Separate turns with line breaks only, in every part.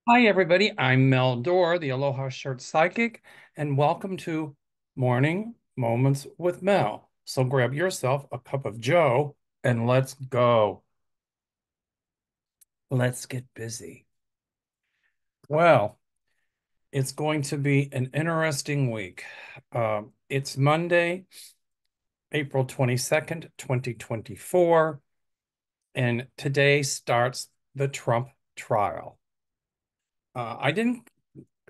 Hi, everybody. I'm Mel Doerr, the Aloha Shirt Psychic, and welcome to Morning Moments with Mel. So grab yourself a cup of Joe and let's go. Let's get busy. Well, it's going to be an interesting week. It's Monday, April 22nd, 2024, and today starts the Trump trial. I didn't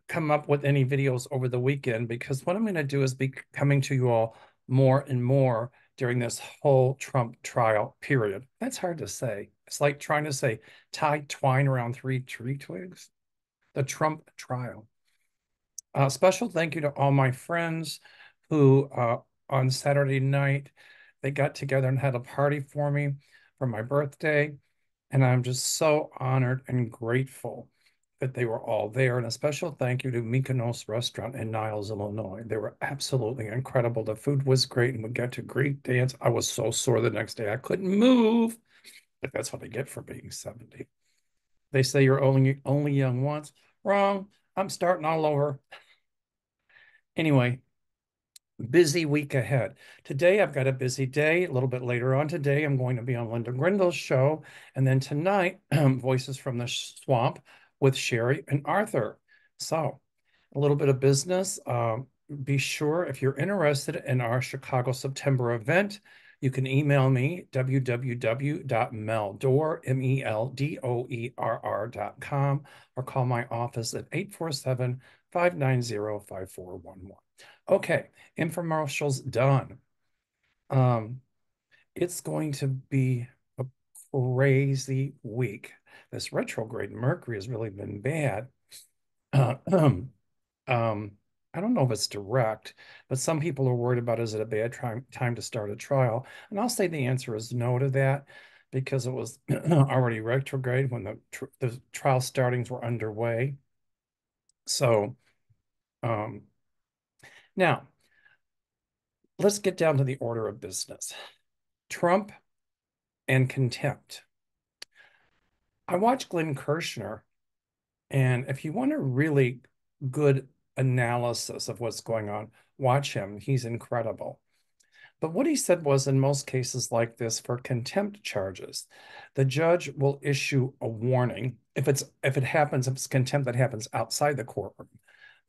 come up with any videos over the weekend because what I'm going to do is be coming to you all more and more during this whole Trump trial period. That's hard to say. It's like trying to say tie twine around three tree twigs. The Trump trial. Special thank you to all my friends who on Saturday night they got together and had a party for me for my birthday. And I'm just so honored and grateful that they were all there. And a special thank you to Mykonos Restaurant in Niles, Illinois. They were absolutely incredible. The food was great, and we got to Greek dance. I was so sore the next day. I couldn't move, but that's what I get for being 70. They say you're only young once. Wrong. I'm starting all over. Anyway, busy week ahead. Today, I've got a busy day. A little bit later on today, I'm going to be on Linda Grindle's show. And then tonight, Voices from the Swamp with Sherry and Arthur. So, a little bit of business. Be sure if you're interested in our Chicago September event, you can email me, www.meldoerr.com, or call my office at 847-590-5411. Okay, infomercials done. Um, it's going to be a crazy week. This retrograde Mercury has really been bad. Uh, um, I don't know if it's direct, but some people are worried about is it a bad time to start a trial? And I'll say the answer is no to that because it was already retrograde when the trial startings were underway. So um, now let's get down to the order of business. Trump and contempt. I watched Glenn Kirshner, and if you want a really good analysis of what's going on, watch him. He's incredible. But what he said was in most cases like this for contempt charges, the judge will issue a warning. If it happens, if it's contempt that happens outside the courtroom,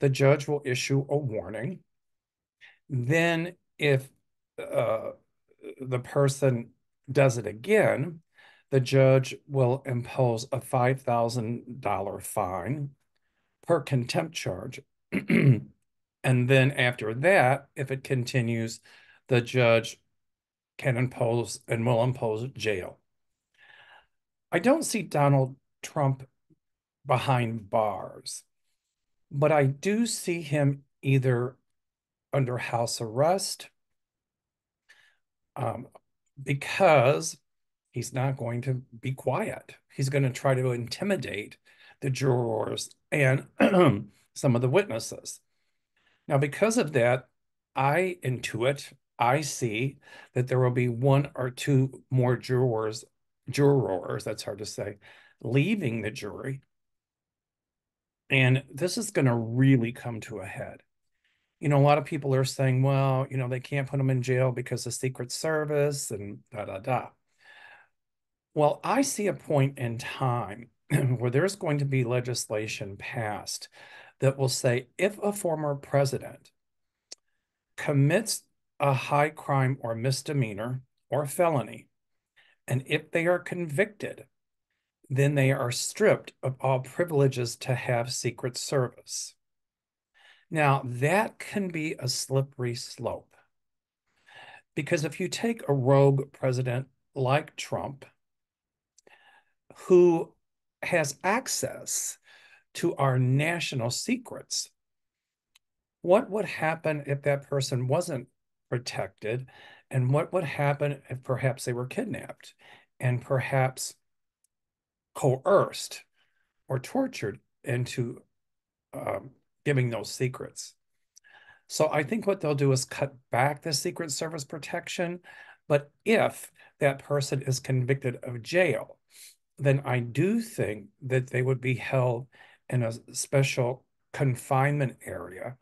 the judge will issue a warning. Then if uh, the person does it again, the judge will impose a $5,000 fine per contempt charge. And then after that, if it continues, the judge can impose and will impose jail. I don't see Donald Trump behind bars, but I do see him either under house arrest um, because he's not going to be quiet. He's going to try to intimidate the jurors and some of the witnesses. Now, because of that, I see that there will be one or two more jurors, that's hard to say, leaving the jury. And this is going to really come to a head. A lot of people are saying, well, they can't put them in jail because of Secret Service and da da da. Well, I see a point in time where there's going to be legislation passed that will say if a former president commits a high crime or misdemeanor or felony, and if they are convicted, then they are stripped of all privileges to have Secret Service. Now, that can be a slippery slope because if you take a rogue president like Trump, who has access to our national secrets, what would happen if that person wasn't protected? And what would happen if perhaps they were kidnapped and perhaps coerced or tortured into um, giving those secrets? So I think what they'll do is cut back the Secret Service protection. But if that person is convicted of jail, then I do think that they would be held in a special confinement area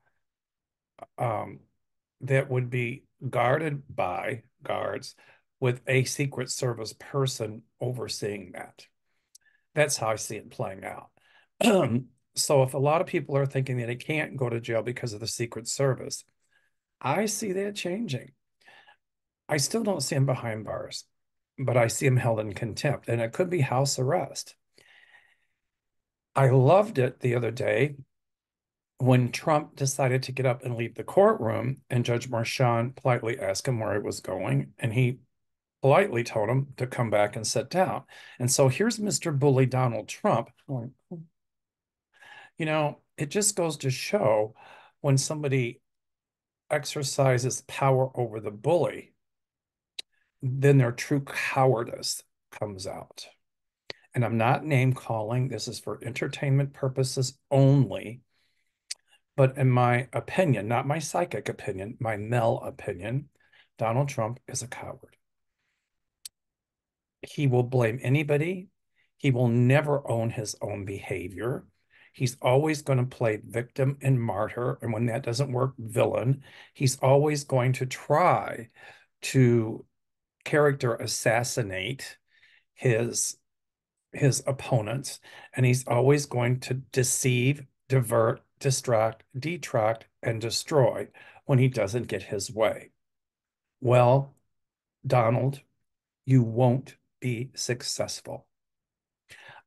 um, that would be guarded by guards with a Secret Service person overseeing that. That's how I see it playing out. So if a lot of people are thinking that he can't go to jail because of the Secret Service, I see that changing. I still don't see him behind bars, but I see him held in contempt, and it could be house arrest. I loved it the other day when Trump decided to get up and leave the courtroom, and Judge Marchand politely asked him where he was going, and he politely told him to come back and sit down. And so here's Mr. Bully Donald Trump going, it just goes to show when somebody exercises power over the bully, then their true cowardice comes out. And I'm not name calling, this is for entertainment purposes only. But in my opinion, not my psychic opinion, my Mel opinion, Donald Trump is a coward. He will blame anybody. He will never own his own behavior. He's always going to play victim and martyr. And when that doesn't work, villain. He's always going to try to character assassinate his his opponents, and he's always going to deceive, divert, distract, detract, and destroy when he doesn't get his way. Well, Donald, you won't be successful.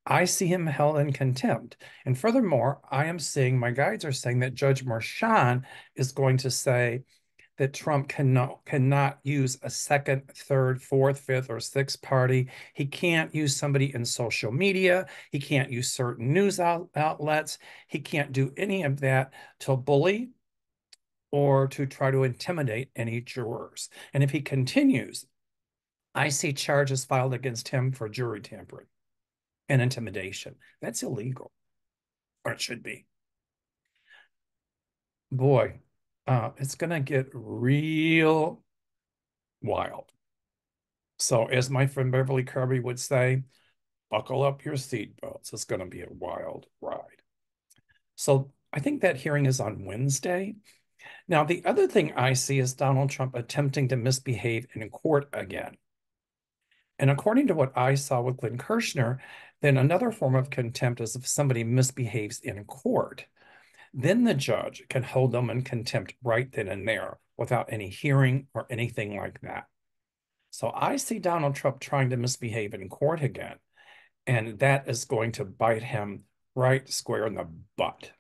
I see him held in contempt. And furthermore, I am seeing my guides are saying that Judge Marchand is going to say that Trump cannot use a second, third, fourth, fifth, or sixth party. He can't use somebody in social media. He can't use certain news outlets. He can't do any of that to bully or to try to intimidate any jurors. And if he continues, I see charges filed against him for jury tampering and intimidation. That's illegal, or it should be. Boy, it's going to get real wild. So, as my friend Beverly Kirby would say, buckle up your seatbelts. It's going to be a wild ride. So, I think that hearing is on Wednesday. Now, the other thing I see is Donald Trump attempting to misbehave in court again. And according to what I saw with Glenn Kirshner, then another form of contempt is if somebody misbehaves in court. Then the judge can hold them in contempt right then and there without any hearing or anything like that. So I see Donald Trump trying to misbehave in court again, and that is going to bite him right square in the butt.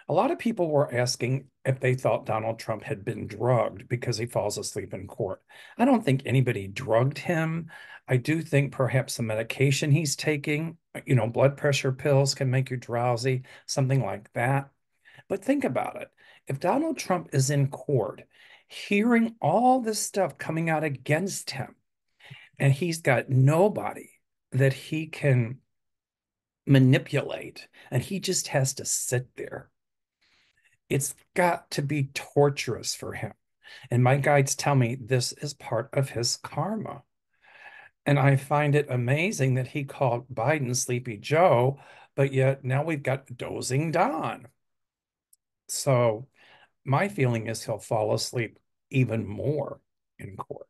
A lot of people were asking if they thought Donald Trump had been drugged because he falls asleep in court. I don't think anybody drugged him. I do think perhaps the medication he's taking, blood pressure pills can make you drowsy, something like that. But think about it. If Donald Trump is in court, hearing all this stuff coming out against him, and he's got nobody that he can manipulate, and he just has to sit there, it's got to be torturous for him. And my guides tell me this is part of his karma. And I find it amazing that he called Biden Sleepy Joe, but yet now we've got Dozing Don. So my feeling is he'll fall asleep even more in court.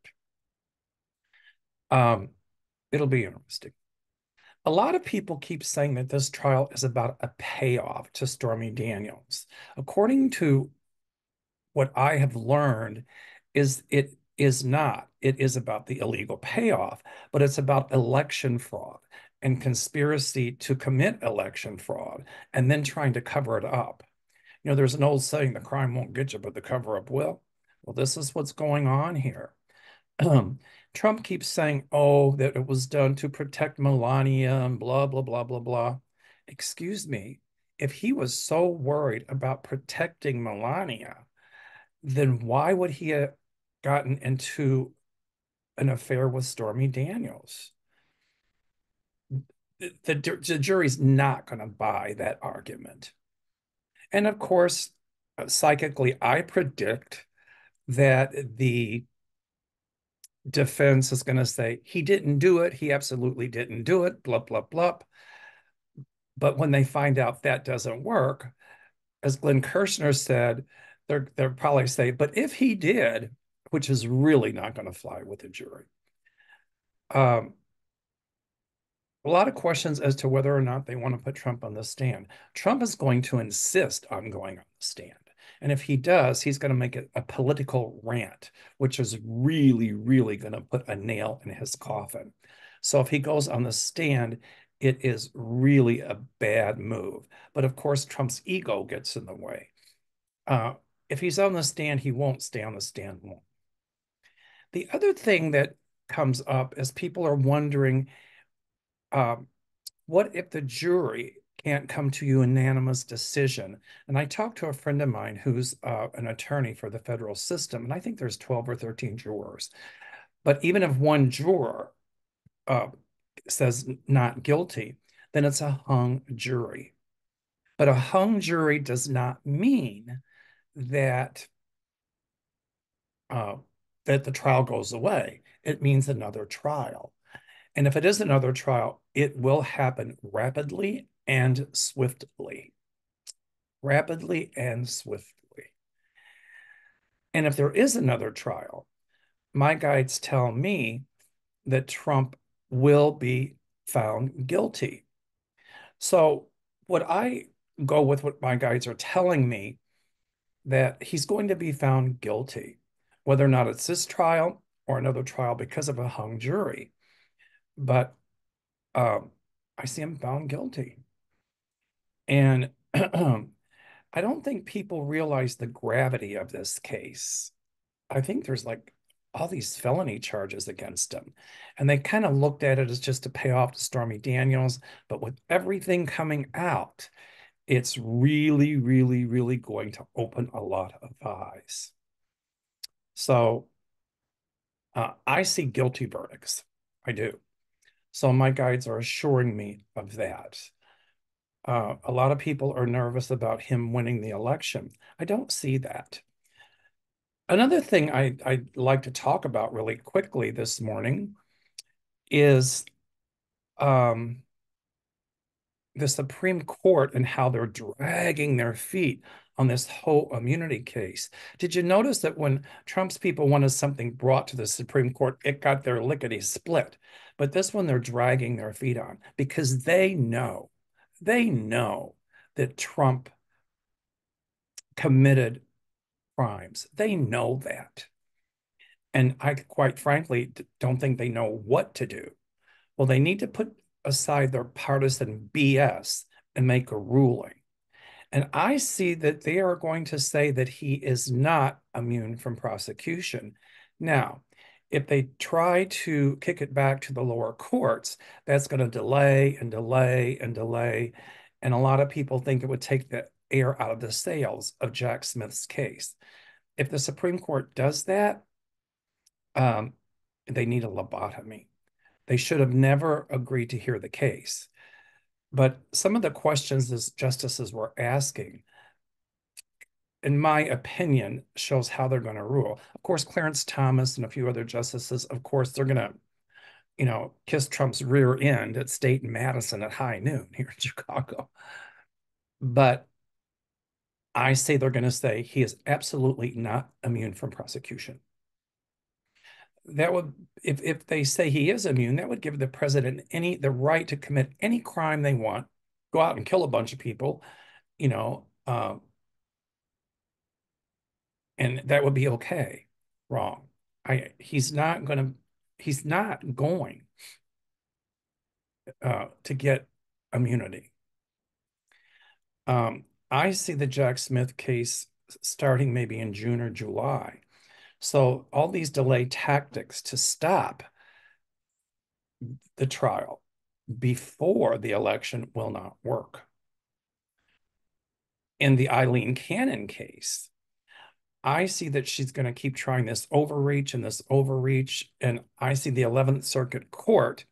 Um, it'll be interesting. A lot of people keep saying that this trial is about a payoff to Stormy Daniels. According to what I have learned, is it is not. It is about the illegal payoff, but it's about election fraud and conspiracy to commit election fraud and then trying to cover it up. There's an old saying, the crime won't get you, but the cover up will. Well, this is what's going on here. Trump keeps saying, oh, that it was done to protect Melania and blah, blah, blah, blah, blah. Excuse me. If he was so worried about protecting Melania, then why would he have gotten into an affair with Stormy Daniels? The jury's not going to buy that argument. And of course, psychically, I predict that the defense is going to say he didn't do it. He absolutely didn't do it. Blah, blah, blah. But when they find out that doesn't work, as Glenn Kirshner said, they're probably say, but if he did, which is really not going to fly with the jury. Um, a lot of questions as to whether or not they want to put Trump on the stand. Trump is going to insist on going on the stand. And if he does, he's going to make it a political rant, which is really, really going to put a nail in his coffin. So if he goes on the stand, it is really a bad move. But of course, Trump's ego gets in the way. Uh, if he's on the stand, he won't stay on the stand long. The other thing that comes up is people are wondering, um, what if the jury can't come to a unanimous decision? And I talked to a friend of mine who's an attorney for the federal system, and I think there's 12 or 13 jurors. But even if one juror uh, says not guilty, then it's a hung jury. But a hung jury does not mean that uh, that the trial goes away. It means another trial. And if it is another trial, it will happen rapidly and swiftly. Rapidly and swiftly. And if there is another trial, my guides tell me that Trump will be found guilty. So, what I go with what my guides are telling me, that he's going to be found guilty, whether or not it's this trial or another trial because of a hung jury. But I see him found guilty. And I don't think people realize the gravity of this case. I think there's like all these felony charges against him. And they kind of looked at it as just to pay off to Stormy Daniels. But with everything coming out, it's really, really, really going to open a lot of eyes. So I see guilty verdicts. I do. So my guides are assuring me of that. A lot of people are nervous about him winning the election. I don't see that. Another thing I'd like to talk about really quickly this morning is um, the Supreme Court and how they're dragging their feet on this whole immunity case. Did you notice that when Trump's people wanted something brought to the Supreme Court, it got their lickety split? But this one they're dragging their feet on because they know that Trump committed crimes. They know that. And I quite frankly don't think they know what to do. Well, they need to put aside their partisan BS and make a ruling. And I see that they are going to say that he is not immune from prosecution. Now, if they try to kick it back to the lower courts, that's going to delay and delay and delay. And a lot of people think it would take the air out of the sails of Jack Smith's case. If the Supreme Court does that, um, they need a lobotomy. They should have never agreed to hear the case. But some of the questions the justices were asking, in my opinion, shows how they're going to rule. Of course, Clarence Thomas and a few other justices, of course, they're going to, kiss Trump's rear end at State and Madison at high noon here in Chicago. But I say they're going to say he is absolutely not immune from prosecution. That would, if they say he is immune, that would give the president the right to commit any crime they want, go out and kill a bunch of people, you know, and that would be okay. Wrong. He's not going to get immunity. I see the Jack Smith case starting maybe in June or July. So all these delay tactics to stop the trial before the election will not work. In the Eileen Cannon case, I see that she's going to keep trying this overreach and this overreach. And I see the 11th Circuit Court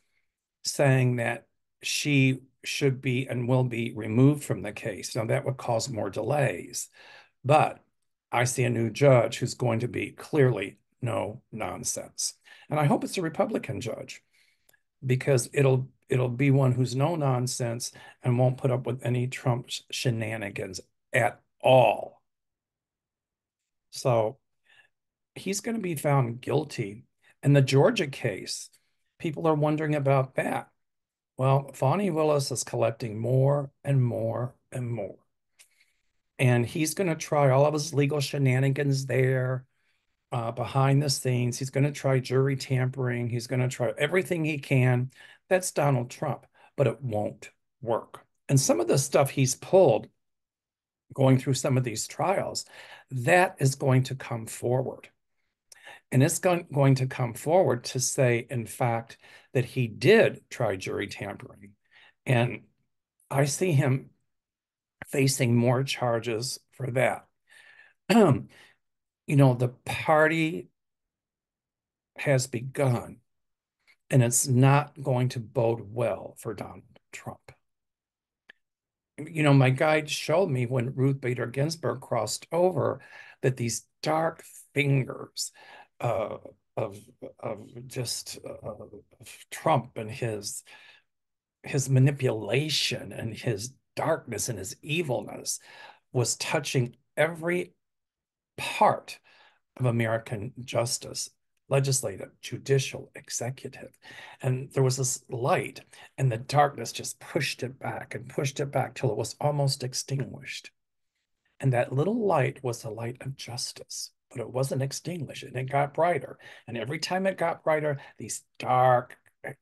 saying that she should be and will be removed from the case. Now, that would cause more delays. But I see a new judge who's going to be clearly no nonsense. And I hope it's a Republican judge because it'll be one who's no nonsense and won't put up with any Trump shenanigans at all. So he's going to be found guilty. In the Georgia case, people are wondering about that. Well, Fani Willis is collecting more and more and more. And he's going to try all of his legal shenanigans there behind the scenes. He's going to try jury tampering. He's going to try everything he can. That's Donald Trump, but it won't work. And some of the stuff he's pulled going through some of these trials, that is going to come forward. And it's going to come forward to say, in fact, that he did try jury tampering. And I see him facing more charges for that. The party has begun, and it's not going to bode well for Donald Trump. My guide showed me when Ruth Bader Ginsburg crossed over that these dark fingers uh, of just of Trump and his manipulation and his darkness and his evilness was touching every part of American justice, legislative, judicial, executive. And there was this light, and the darkness just pushed it back and pushed it back till it was almost extinguished. And that little light was the light of justice, but it wasn't extinguished, and it got brighter. And every time it got brighter, these dark,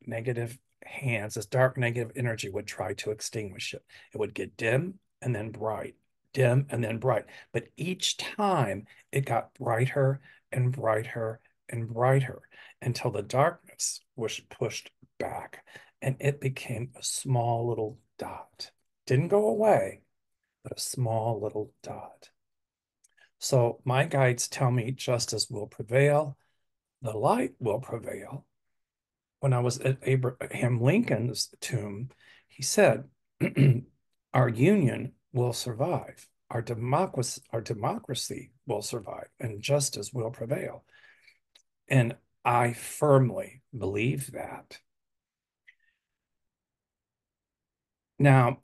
negative hands, this dark, negative energy would try to extinguish it. It would get dim and then bright, dim and then bright. But each time it got brighter and brighter and brighter until the darkness was pushed back and it became a small little dot. Didn't go away, but a small little dot. So my guides tell me justice will prevail, the light will prevail. When I was at Abraham Lincoln's tomb, he said, our union will survive, our democracy will survive, and justice will prevail. And I firmly believe that. Now,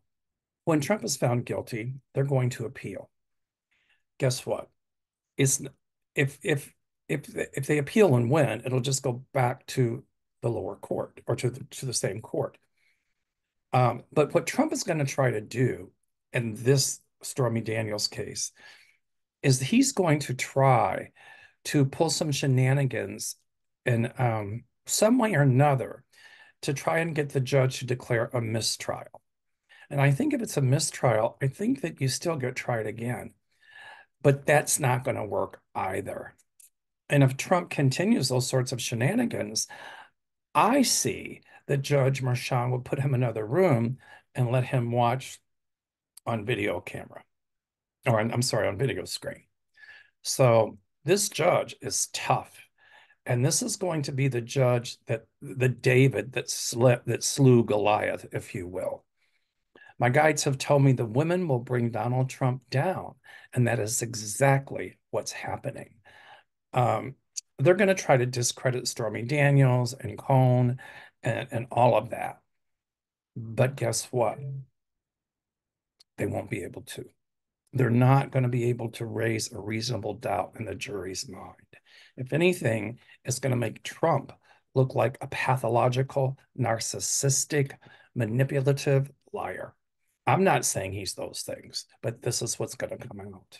when Trump is found guilty, they're going to appeal. Guess what? It's if they appeal and win, it'll just go back to the lower court or to the same court. But what Trump is going to try to do in this Stormy Daniels case is he's going to try to pull some shenanigans in some way or another to try and get the judge to declare a mistrial. And I think if it's a mistrial, I think that you still get tried again. But that's not going to work either. And if Trump continues those sorts of shenanigans, I see that Judge Merchan will put him in another room and let him watch on video camera, or I'm sorry, on video screen. So this judge is tough. And this is going to be the judge the David that slew Goliath, if you will. My guides have told me the women will bring Donald Trump down, and that is exactly what's happening. They're going to try to discredit Stormy Daniels and Cohn and all of that. But guess what? They won't be able to. They're not going to be able to raise a reasonable doubt in the jury's mind. If anything, it's going to make Trump look like a pathological, narcissistic, manipulative liar. I'm not saying he's those things, but this is what's going to come out.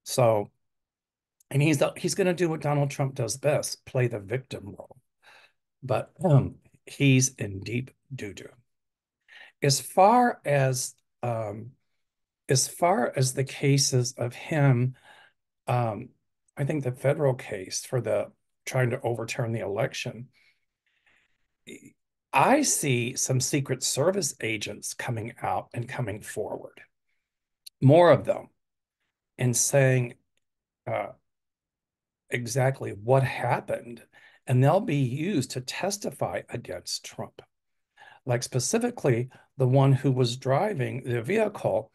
So, and he's going to do what Donald Trump does best, play the victim role. But he's in deep doo-doo. As far as the cases of him, I think the federal case for the trying to overturn the election, I see some Secret Service agents coming out and coming forward, more of them, and saying exactly what happened, and they'll be used to testify against Trump. Like specifically the one who was driving the vehicle,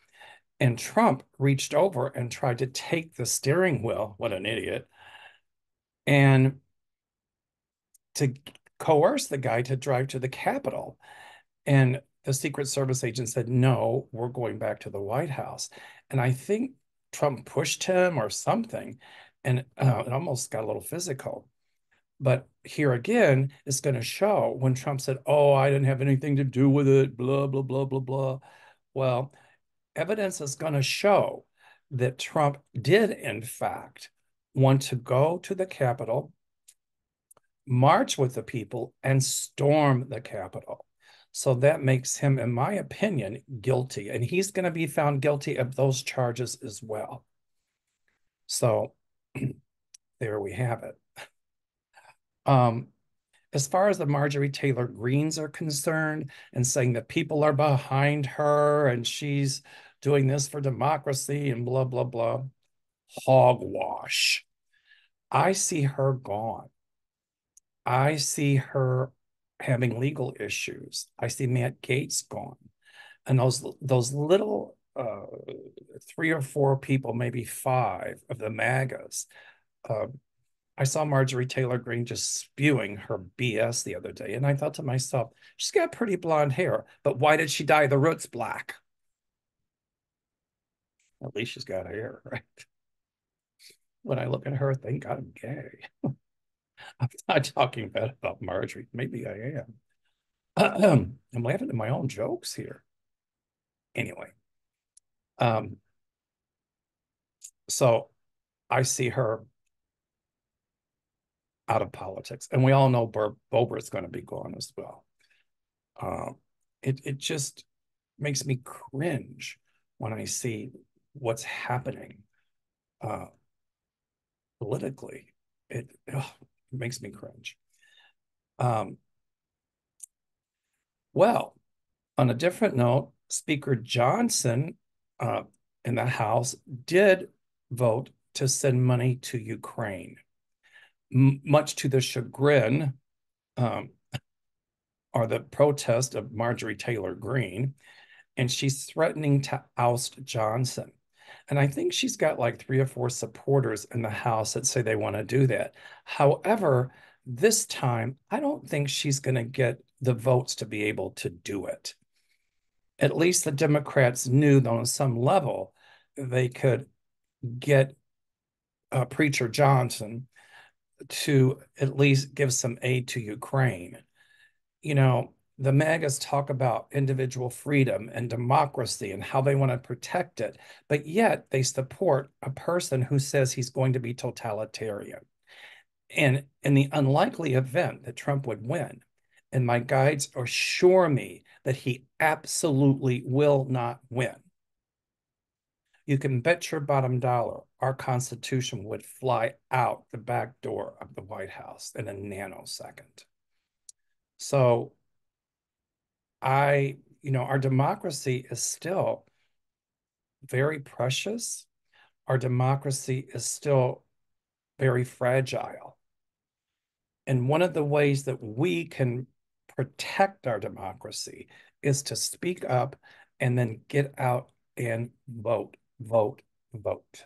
and Trump reached over and tried to take the steering wheel, what an idiot, and to coerced the guy to drive to the Capitol. And the Secret Service agent said, no, we're going back to the White House. And I think Trump pushed him or something, and it almost got a little physical. But here again, it's going to show when Trump said, oh, I didn't have anything to do with it, blah, blah, blah, blah, blah. Well, evidence is going to show that Trump did, in fact, want to go to the Capitol, march with the people, and storm the Capitol. So that makes him, in my opinion, guilty. And he's going to be found guilty of those charges as well. So there we have it. As far as the Marjorie Taylor Greens are concerned, and saying that people are behind her and she's doing this for democracy and blah, blah, blah, hogwash. I see her gone. I see her having legal issues. I see Matt Gaetz gone. And those little 3 or 4 people, maybe 5 of the MAGAs. I saw Marjorie Taylor Greene just spewing her BS the other day. And I thought to myself, she's got pretty blonde hair, but why did she dye the roots black? At least she's got hair, right? When I look at her, I think I'm gay. I'm not talking bad about Marjorie. Maybe I am. I'm laughing at my own jokes here. Anyway, so I see her out of politics, and we all know Boebert is going to be gone as well. It just makes me cringe when I see what's happening politically. It makes me cringe. Well, on a different note, Speaker Johnson in the House did vote to send money to Ukraine, much to the chagrin or the protest of Marjorie Taylor Greene. And she's threatening to oust Johnson. And I think she's got like 3 or 4 supporters in the House that say they want to do that. However, this time, I don't think she's going to get the votes to be able to do it. At least the Democrats knew that on some level they could get Preacher Johnson to at least give some aid to Ukraine. You know, the MAGAs talk about individual freedom and democracy and how they want to protect it, but yet they support a person who says he's going to be totalitarian. And in the unlikely event that Trump would win, and my guides assure me that he absolutely will not win, you can bet your bottom dollar our Constitution would fly out the back door of the White House in a nanosecond. So our democracy is still very precious. Our democracy is still very fragile. And one of the ways that we can protect our democracy is to speak up and then get out and vote, vote, vote.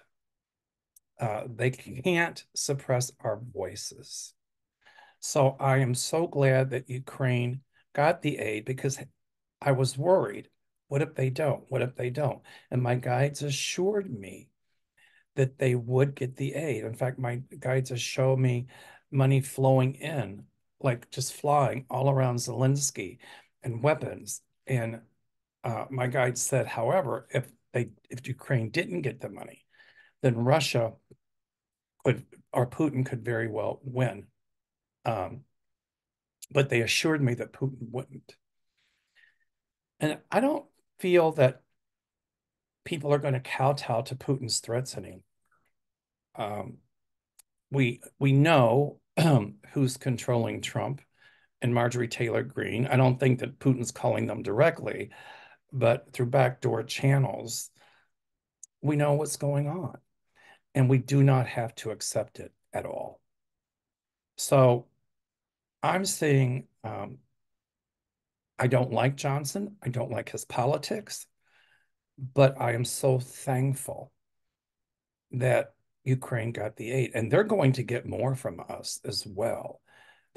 They can't suppress our voices. So I am so glad that Ukraine got the aid, because I was worried. What if they don't? What if they don't? And my guides assured me that they would get the aid. In fact, my guides have shown me money flowing in, like just flying all around Zelensky, and weapons. And my guide said, however, if Ukraine didn't get the money, then Russia could, or Putin could very well win. But they assured me that Putin wouldn't. And I don't feel that people are going to kowtow to Putin's threats anymore. We know who's controlling Trump and Marjorie Taylor Greene. I don't think that Putin's calling them directly, but through backdoor channels, we know what's going on, and we do not have to accept it at all. So I'm saying I don't like Johnson. I don't like his politics, but I am so thankful that Ukraine got the aid, and they're going to get more from us as well.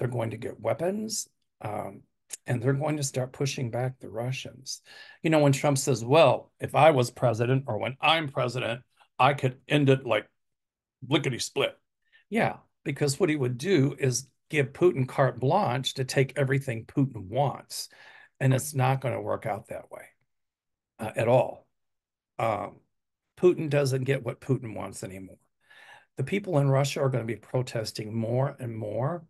They're going to get weapons, um, and they're going to start pushing back the Russians. When Trump says, well, if I was president or when I'm president, I could end it like lickety split. Yeah, because what he would do is give Putin carte blanche to take everything Putin wants. And it's not going to work out that way at all. Um, Putin doesn't get what Putin wants anymore. The people in Russia are going to be protesting more and more.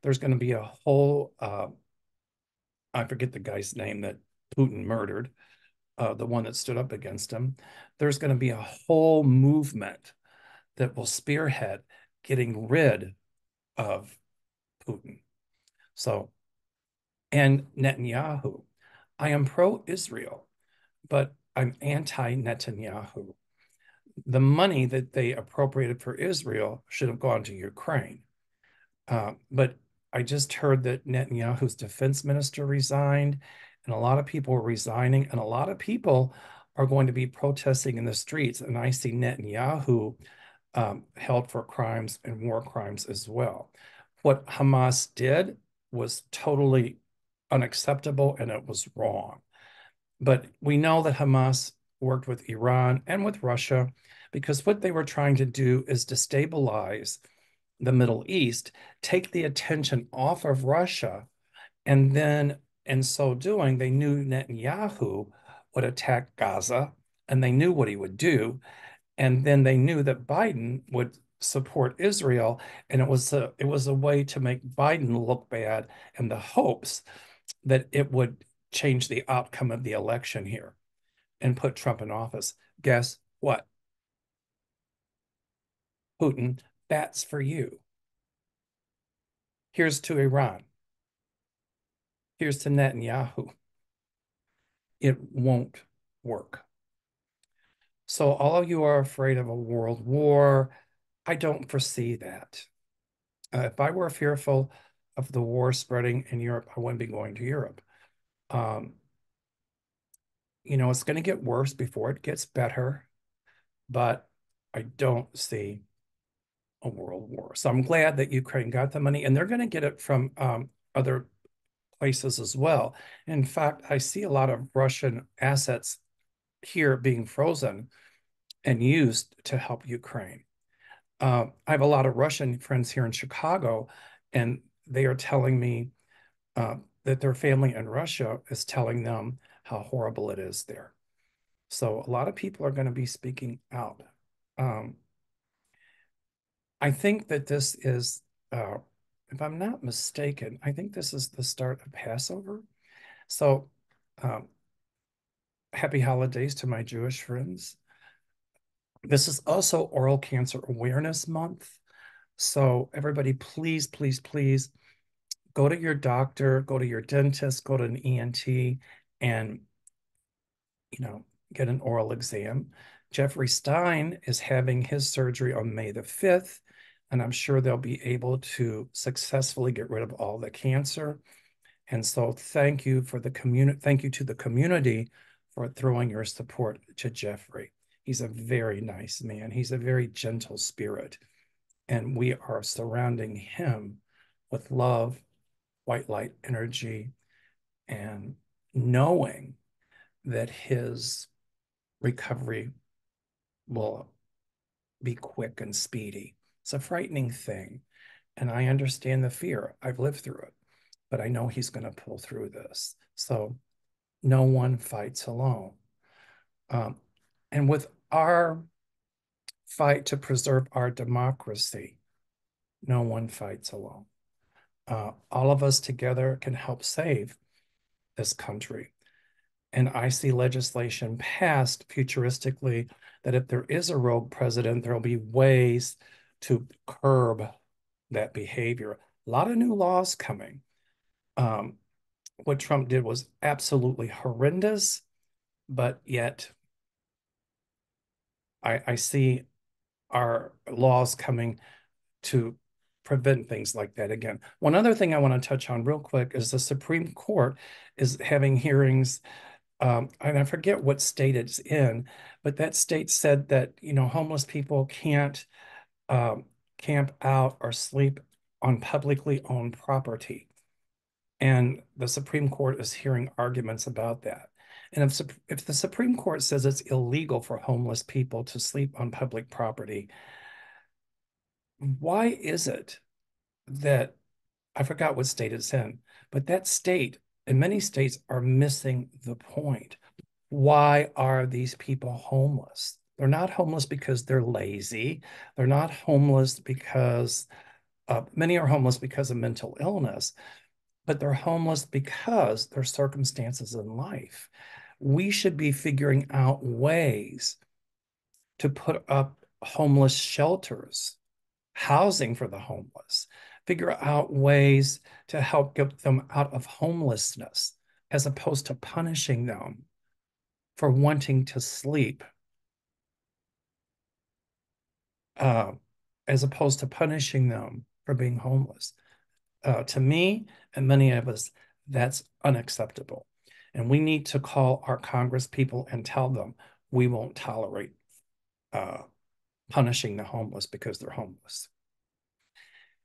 There's going to be a whole, I forget the guy's name that Putin murdered, the one that stood up against him. There's going to be a whole movement that will spearhead getting rid of Putin. So, and Netanyahu. I am pro Israel, but I'm anti Netanyahu. The money that they appropriated for Israel should have gone to Ukraine. But I just heard that Netanyahu's defense minister resigned, and a lot of people are resigning, and a lot of people are going to be protesting in the streets. And I see Netanyahu held for crimes and war crimes as well. What Hamas did was totally unacceptable and it was wrong. But we know that Hamas worked with Iran and with Russia because what they were trying to do is destabilize the Middle East, take the attention off of Russia, and then in so doing, they knew Netanyahu would attack Gaza and they knew what he would do. And then they knew that Biden would support Israel, and it was a way to make Biden look bad in the hopes that it would change the outcome of the election here and put Trump in office. Guess what? Putin, that's for you. Here's to Iran. Here's to Netanyahu. It won't work. So all of you are afraid of a world war. I don't foresee that. If I were fearful of the war spreading in Europe, I wouldn't be going to Europe. Um, it's going to get worse before it gets better, but I don't see a world war. So I'm glad that Ukraine got the money, and they're going to get it from other places as well. In fact, I see a lot of Russian assets here being frozen and used to help Ukraine. I have a lot of Russian friends here in Chicago, and they are telling me that their family in Russia is telling them how horrible it is there. So a lot of people are going to be speaking out. Um, I think that this is, if I'm not mistaken, I think this is the start of Passover. So um, happy holidays to my Jewish friends. This is also Oral Cancer Awareness Month. So everybody, please, please, please go to your doctor, go to your dentist, go to an ENT, and get an oral exam. Jeffree Stein is having his surgery on May the 5th, and I'm sure they'll be able to successfully get rid of all the cancer. And so thank you for the community. Thank you to the community for throwing your support to Jeffree. He's a very nice man. He's a very gentle spirit. And we are surrounding him with love, white light energy, and knowing that his recovery will be quick and speedy. It's a frightening thing. And I understand the fear. I've lived through it, but I know he's going to pull through this. So no one fights alone. And with our fight to preserve our democracy, no one fights alone. All of us together can help save this country. And I see legislation passed futuristically that if there is a rogue president, there'll be ways to curb that behavior. A lot of new laws coming. What Trump did was absolutely horrendous, but yet I see our laws coming to prevent things like that again. One other thing I want to touch on real quick is the Supreme Court is having hearings, and I forget what state it's in, but that state said that homeless people can't camp out or sleep on publicly owned property. And the Supreme Court is hearing arguments about that. And if the Supreme Court says it's illegal for homeless people to sleep on public property, why is it that I forgot what state it's in, but that state and many states are missing the point. Why are these people homeless? They're not homeless because they're lazy. They're not homeless because many are homeless because of mental illness, but they're homeless because their circumstances in life. We should be figuring out ways to put up homeless shelters, housing for the homeless, figure out ways to help get them out of homelessness as opposed to punishing them for wanting to sleep, uh, as opposed to punishing them for being homeless. To me and many of us, that's unacceptable. And we need to call our Congress people and tell them we won't tolerate uh, punishing the homeless because they're homeless.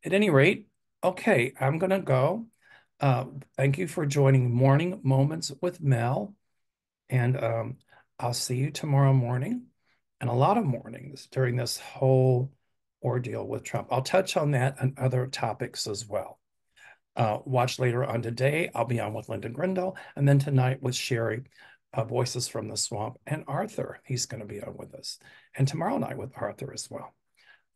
At any rate, okay, I'm going to go. Thank you for joining Morning Moments with Mel. And I'll see you tomorrow morning and a lot of mornings during this whole ordeal with Trump. I'll touch on that and other topics as well. Watch later on today. I'll be on with Linda Grindle, and then tonight with Sherry, Voices from the Swamp, and Arthur. He's going to be on with us. And tomorrow night with Arthur as well.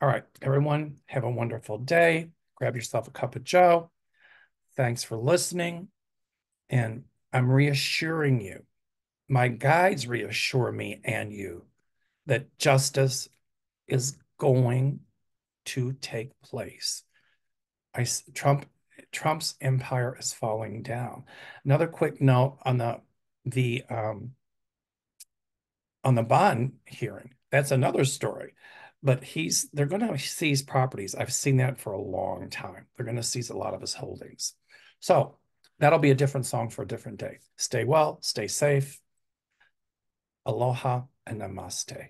All right, everyone, have a wonderful day. Grab yourself a cup of Joe. Thanks for listening. And I'm reassuring you, my guides reassure me and you that justice is going to take place. Trump's empire is falling down. Another quick note on the on the bond hearing. That's another story. But they're going to seize properties. I've seen that for a long time. They're going to seize a lot of his holdings. So that'll be a different song for a different day. Stay well, stay safe. Aloha and namaste.